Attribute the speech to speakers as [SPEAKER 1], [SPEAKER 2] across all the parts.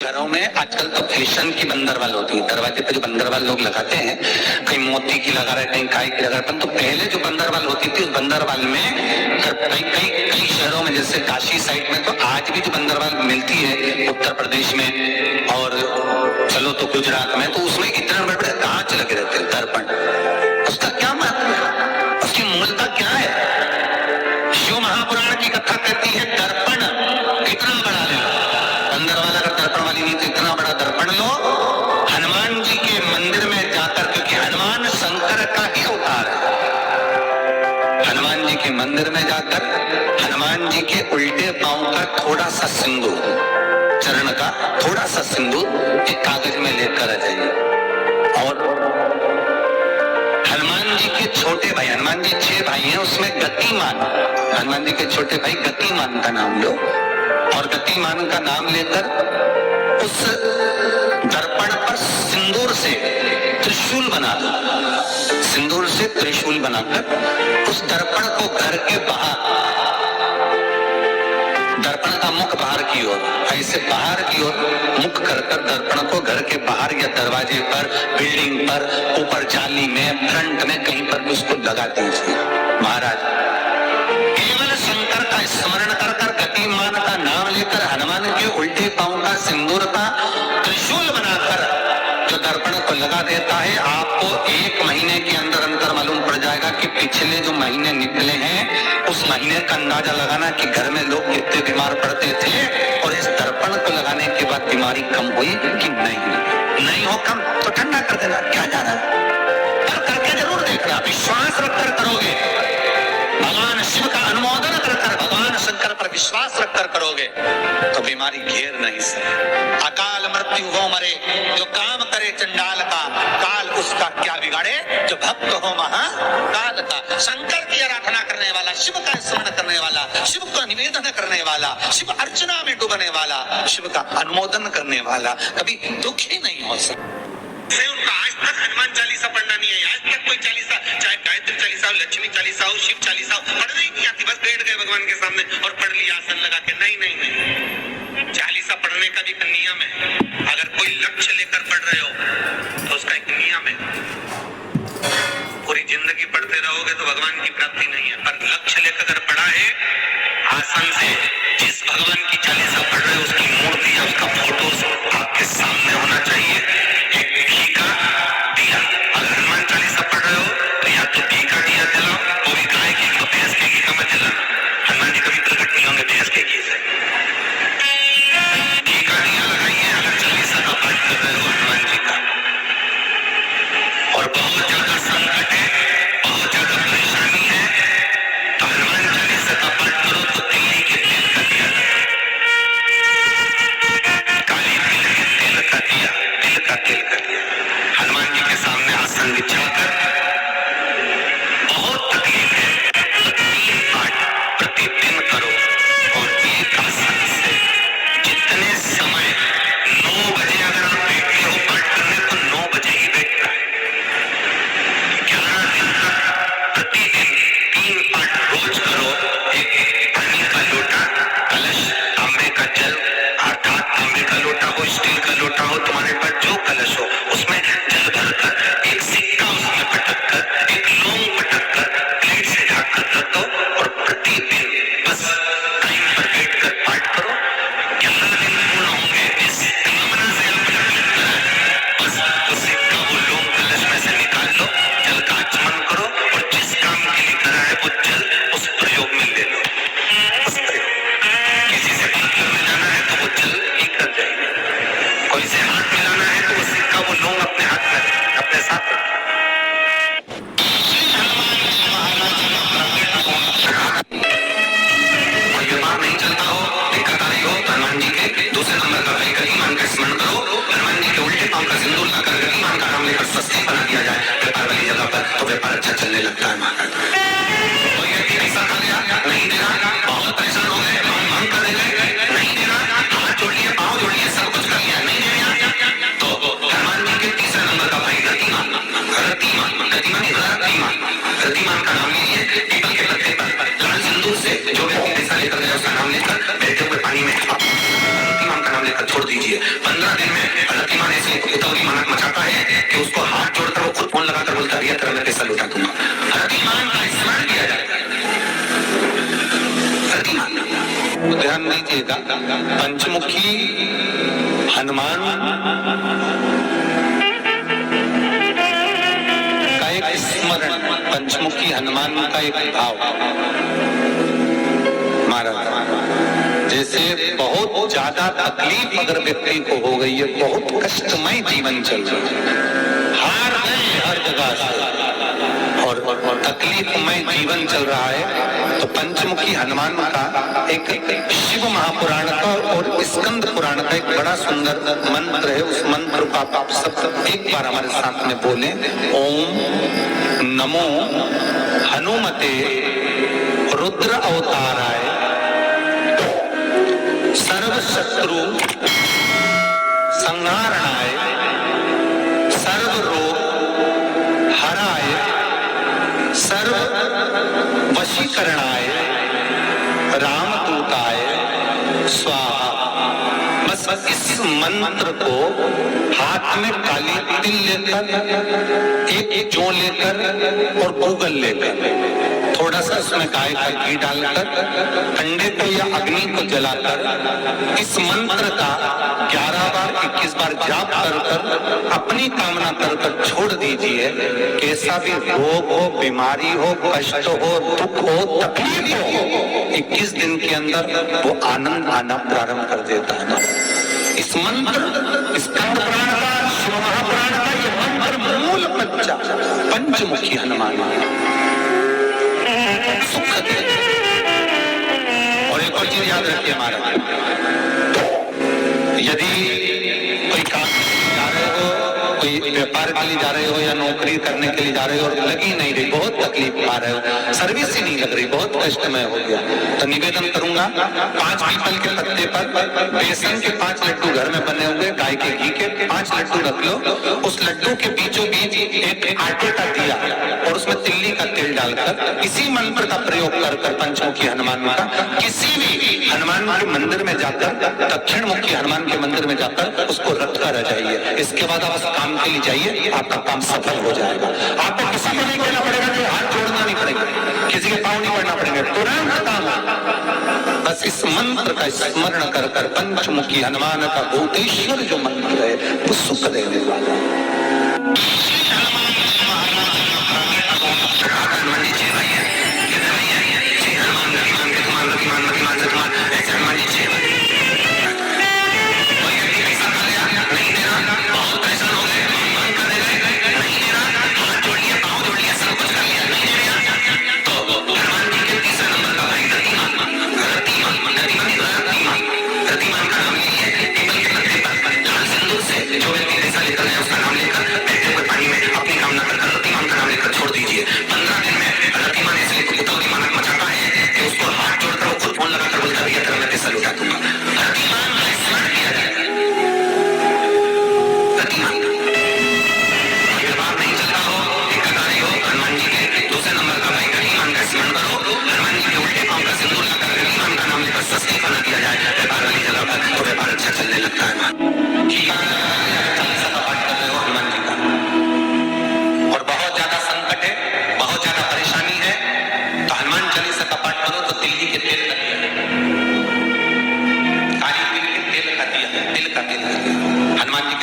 [SPEAKER 1] घरों में आजकल तो फैशन की बंदरवाल होती है, दरवाजे पे जो बंदरवाल लोग लगाते हैं, कहीं मोती की लगा रहे, कहीं काय की लगा रहे। तो पहले जो बंदरवाल होती थी, उस बंदरवाल में कई शहरों में, जैसे काशी साइड में, तो आज भी जो बंदरवाल मिलती है उत्तर प्रदेश में और चलो तो गुजरात में, तो उसमें इतने बड़े बड़े कांच लगे रहते हैं, दर्पण। उसका क्या महत्व है, उसकी मूलता क्या है? शिव महापुराण की कथा कहती है दर्पण कितना बड़ा ले लो, बंदरवाल अगर दर्पण वाली नहीं तो इतना बड़ा दर्पण लो, हनुमान जी के मंदिर में जाकर, क्योंकि हनुमान शंकर का ही अवतार है, हनुमान जी के मंदिर में जाकर हनुमान जी के उल्टे पांव का थोड़ा सा सिंदूर, चरण का थोड़ा सा सिंदूर एक कागज में लेकर आ जाइए। और हनुमान जी के छोटे भाई, हनुमान जी 6 भाई हैं, उसमें गतिमान, हनुमान जी के छोटे भाई गतिमान का नाम लो, और गतिमान का नाम लेकर उस दर्पण पर सिंदूर से त्रिशूल बना दो, सिंदूर से त्रिशूल बनाकर उस दर्पण को घर के बाहर, दर्पण का मुख बाहर की ओर, ऐसे बाहर की ओर मुख कर दर्पण को घर के बाहर या दरवाजे पर, बिल्डिंग पर, ऊपर जाली में, फ्रंट में, कहीं पर भी उसको लगा दीजिए। महाराज केवल शंकर का स्मरण कर गतिमान का नाम लेकर हनुमान के उल्टे पांव का सिंदूर का त्रिशूल बनाकर जो दर्पण को लगा देता है, आपको 1 महीने के अंदर अंदर मालूम पड़ जाएगा कि पिछले जो महीने निकले हैं उस महीने का अंदाजा लगाना कि घर में लोग कितने बीमार पड़ते थे, और इस दर्पण को लगाने के बाद बीमारी कम हुई कि नहीं हो कम तो ठंडा कर देना, क्या जा रहा है, पर करके जरूर देखना, विश्वास रखकर करोगे, भगवान शिव का अनुमोदन कर भगवान शंकर पर विश्वास रखकर करोगे तो बीमारी घेर नहीं सके। अकाल मृत्यु हो मरे जो काम करे चंडाल का, काल उसका क्या बिगाड़े जो भक्त हो महाकाल का। शंकर की आराधना करने वाला, शिव का स्मरण करने वाला, शिव का निवेदन करने वाला, शिव अर्चना में डूबने वाला, शिव का अनुमोदन करने वाला कभी दुखी नहीं हो सकता। उनका आज तक हनुमान चालीसा पढ़ना नहीं है, आज तक कोई चालीसा, चाहे गायत्री चालीसा हो, लक्ष्मी चालीसा हो, शिव चालीसा हो, पढ़ना ही नहीं आती, बस बैठ गए भगवान के सामने और पढ़ लिया आसन लगा के। नहीं, चालीसा पढ़ने का भी एक नियम है। अगर कोई लक्ष्य लेकर पढ़ रहे हो तो उसका एक नियम है, पूरी जिंदगी पढ़ते रहोगे तो भगवान की प्राप्ति नहीं है, पर लक्ष्य लेकर अगर पढ़ा है आसन से, जिस भगवान की चालीसा पढ़ रहे हो उसकी मूर्ति या उसका फोटो आपके सामने होना चाहिए। एक घी का दिया, अगर हनुमान चालीसा पढ़ रहे हो तो या तो घी का दिया जलाओ, वो भी गाय घी का, भैंस के घी का मत जलाना, हनुमान जी कभी प्रकट नहीं होंगे भैंस के घी से। घी का दिया लगाइए अगर चालीसा का पाठ कर रहे हो हनुमान जी का। और बहुत ज्यादा संकट है, बहुत ज्यादा परेशानी है तो हनुमान चालीसा का पाठ करो तो तिल्ली के तेल का दिया, काली तिल के तेल का दिया, तिल का तेल का दिया हनुमान जी के सामने आसन बिछाकर, बहुत तकलीफ है तो 3 पाठ प्रतिदिन करो। और एक आसन से जितने समय 9 बजे अगर आप बैठे हो पाठ करने तो 9 बजे ही बैठना है। 11 दिन तक प्रतिदिन 3 पाठ रोज करो। एक पानी का लोटा, कलश, तांबे का जल, अर्थात तांबे का लोटा हो, स्टील का लोटा हो, तुम्हारे पास जो कलश हो उसमें जल भरकर, एक सिक्का उसमें पटक कर, एक लौंग पटक कर, प्लेट से ढक कर रख दो और प्रतिदिन बस टाइम पर बैठकर पाठ करो। 11 दिन पूर्ण होंगे इस कामना से आपने पाठ करा है, बस वो सिक्का, वो लौंग कलश में से निकाल लो, जल का आचमन करो और जिस काम के लिए करा है वो जल उस प्रयोग में ले लो। उस प्रयोग, किसी से बात करने जाना है तो वो जल ही कर जाएगा, कोई से हाथ मिलाना है तो वो सिक्का, वो लौंग अपने हाथ में अपने साथ रखो। और बीमार नहीं चलता हो, दिक्कत आ रही हो तो हनुमान जी के दूसरे नंबर का भाई गतिमान का स्मरण करो, हनुमान जी के उल्टे पांव का सिंदूर लाकर गतिमान का नाम लेकर स्वस्ति बना दिया जाए व्यापार वाली जगह पर, तो व्यापार अच्छा चलने लगता है। महाराज कोई व्यक्ति पैसा खा लिया, नहीं दे रहा, बहुत परेशान हो गए, मांग कर दे गए, नहीं दे रहा, हाथ जोड़ लिए, पांव जोड़ लिए, सब कुछ कर लिया, नहीं दे रहा, तो हनुमान जी के तीसरे नंबर का भाई गतिमान, गतिमान का नाम लीजिए, पीपल के पत्ते पर लाल सिंदूर से जो व्यक्ति पैसा लेकर गया उसका नाम लेकर बैठे हुए पानी में गतिमान का नाम लेकर छोड़ दीजिए। कि उसको हाथ जोड़कर वो खुद फोन लगाकर बोलता है तेरा मैं पैसा लौटा दूंगा। रतिमान का स्मरण किया जाता है। रतिमान ध्यान दीजिएगा, पंचमुखी हनुमान का एक स्मरण, पंचमुखी हनुमान का एक भाव महाराज, जैसे बहुत ज्यादा तकलीफ अगर व्यक्ति को हो गई है, बहुत कष्टमय जीवन चल रहा है, हार गए हर जगह से और तकलीफमय जीवन चल रहा है, तो पंचमुखी हनुमान का एक शिव महापुराण का और स्कंद पुराण का एक बड़ा सुंदर मंत्र है। उस मंत्र को आप सब एक बार हमारे साथ में बोलें। ओम नमो हनुमते रुद्र अवताराय सर्व शत्रु संहारणाय सर्व रोग हराय सर्व वशीकरणाय रामदूताय स्वाहा। बस इस मंत्र को हाथ में काली तिल लेकर, एक जौ लेकर और गूगल लेकर, थोड़ा सा उसमें गाय का घी डालकर, कंडे को या अग्नि को जलाकर इस मंत्र का 11 बार 21 बार जाप कर अपनी कामना कर छोड़ दीजिए। कैसा भी रोग हो, बीमारी हो, कष्ट हो, दुख हो, तकलीफ हो, 21 दिन के अंदर वो आनंद आना प्रारंभ कर देता है। इस मंत्र, स्कंद पुराण का, शिव महापुराण का ये मंत्र मूल बच्चा पंचमुखी हनुमान सुख दे। और एक और चीज याद रखिए हमारा, यदि कोई काम जा रहे हो, कोई व्यापार के लिए जा रहे हो या नौकरी करने के लिए जा रहे हो और लगी नहीं रही, बहुत तकलीफ पा रहे हो, सर्विस ही नहीं लग रही, बहुत कष्टमय हो गया, तो निवेदन करूंगा 5 पीपल के पत्ते पर बेसन के 5 लड्डू घर में बने हुए, गाय के घी के 5 लड्डू रख लो, उस लड्डू के बीचों बीच एक आटे का दिया और उसमें तिल्ली का तेल डालकर इसी मंत्र का प्रयोग कर पंचमुखी हनुमान का किसी भी हनुमान के मंदिर में जाकर, दक्षिण मुखी हनुमान के मंदिर में जाकर उसको रख कर आ जाइए। इसके बाद आप काम के लिए जाइए, आपका काम सफल हो जाएगा। आपको किसी को नहीं कहना पड़ेगा, कि हाथ जोड़ना नहीं पड़ेगा, किसी के पाँव नहीं पड़ना पड़ेगा, तुरंत काम। बस इस मंत्र का स्मरण कर पंचमुखी हनुमान का भूतेश्वर जो मंत्र है वो सुख देने वाला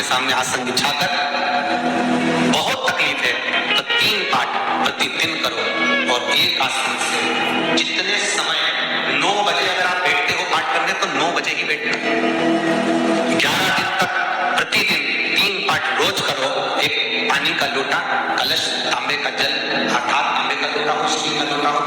[SPEAKER 1] सामने आसन बिछाकर, बहुत तकलीफ है तो 3 पाठ प्रतिदिन करो और एक आसन से जितने समय 9 बजे अगर आप बैठते हो पाठ करने तो 9 बजे ही बैठना, 11 दिन तक प्रतिदिन 3 पाठ रोज करो। एक पानी का लोटा, कलश, तांबे का जल, अर्थात तांबे का लोटा हो, स्टील का लोटा हो,